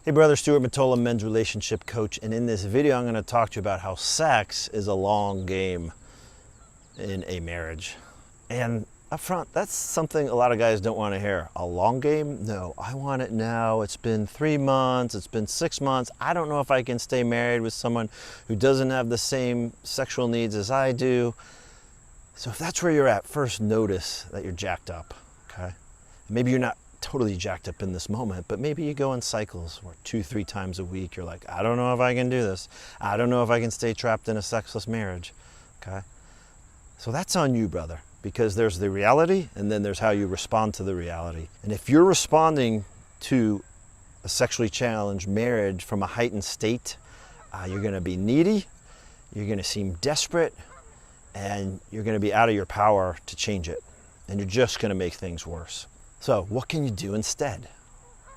Hey brother, Stuart Matola, men's relationship coach, and in this video I'm going to talk to you about how sex is a long game in a marriage. And up front, that's something a lot of guys don't want to hear. A long game? No, I want it now. It's been 3 months, it's been 6 months. I don't know if I can stay married with someone who doesn't have the same sexual needs as I do. So if that's where you're at, first notice that you're jacked up, okay? Maybe you're not totally jacked up in this moment, but maybe you go in cycles where 2-3 times a week you're like, I don't know if I can do this. I don't know if I can stay trapped in a sexless marriage, okay? So that's on you, brother, because there's the reality and then there's how you respond to the reality. And if you're responding to a sexually challenged marriage from a heightened state, you're gonna be needy, you're gonna seem desperate, and you're gonna be out of your power to change it. And you're just gonna make things worse. So what can you do instead?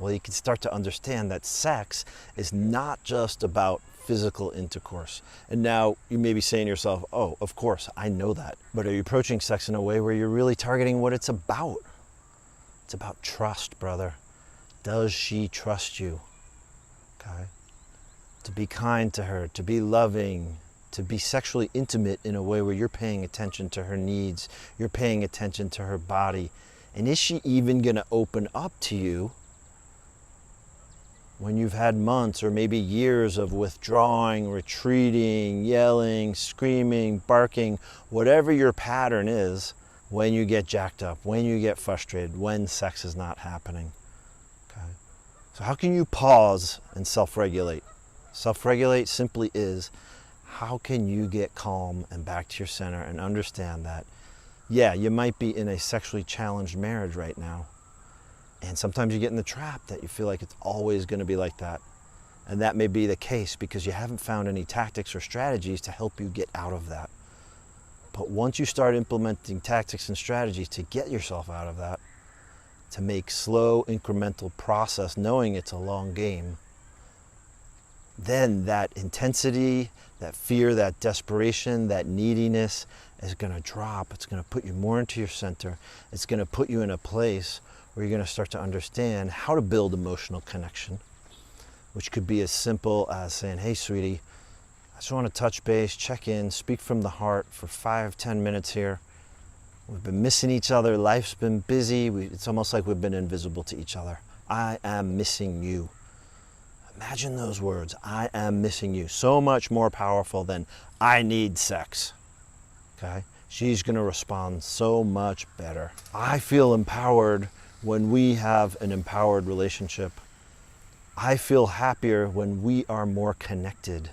Well, you can start to understand that sex is not just about physical intercourse. And now you may be saying to yourself, oh, of course, I know that. But are you approaching sex in a way where you're really targeting what it's about? It's about trust, brother. Does she trust you? Okay. To be kind to her, to be loving, to be sexually intimate in a way where you're paying attention to her needs, you're paying attention to her body. And is she even going to open up to you when you've had months or maybe years of withdrawing, retreating, yelling, screaming, barking, whatever your pattern is when you get jacked up, when you get frustrated, when sex is not happening? Okay. So how can you pause and self-regulate? Self-regulate simply is, how can you get calm and back to your center and understand that yeah, you might be in a sexually challenged marriage right now. And sometimes you get in the trap that you feel like it's always going to be like that. And that may be the case because you haven't found any tactics or strategies to help you get out of that. But once you start implementing tactics and strategies to get yourself out of that, to make slow, incremental process, knowing it's a long game, then that intensity, that fear, that desperation, that neediness is going to drop. It's going to put you more into your center. It's going to put you in a place where you're going to start to understand how to build emotional connection, which could be as simple as saying, hey, sweetie, I just want to touch base, check in, speak from the heart for 5-10 minutes here. We've been missing each other. Life's been busy. It's almost like we've been invisible to each other. I am missing you. Imagine those words, I am missing you. So much more powerful than I need sex, okay? She's gonna respond so much better. I feel empowered when we have an empowered relationship. I feel happier when we are more connected.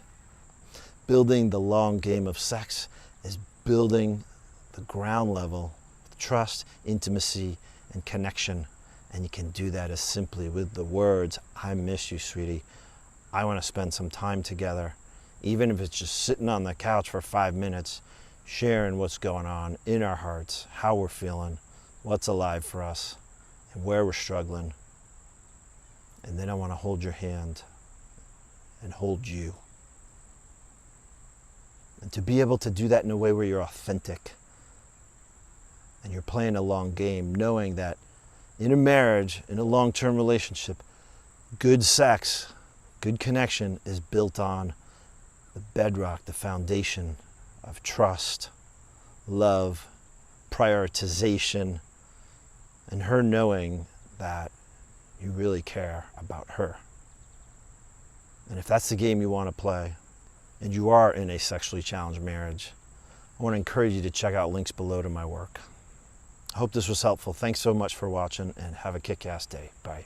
Building the long game of sex is building the ground level of trust, intimacy, and connection. And you can do that as simply with the words, I miss you, sweetie. I want to spend some time together, even if it's just sitting on the couch for 5 minutes, sharing what's going on in our hearts, how we're feeling, what's alive for us, and where we're struggling. And then I want to hold your hand and hold you. And to be able to do that in a way where you're authentic and you're playing a long game, knowing that in a marriage, in a long-term relationship, good sex, good connection is built on the bedrock, the foundation of trust, love, prioritization, and her knowing that you really care about her. And if that's the game you want to play, and you are in a sexually challenged marriage, I want to encourage you to check out links below to my work. I hope this was helpful. Thanks so much for watching and have a kick-ass day. Bye.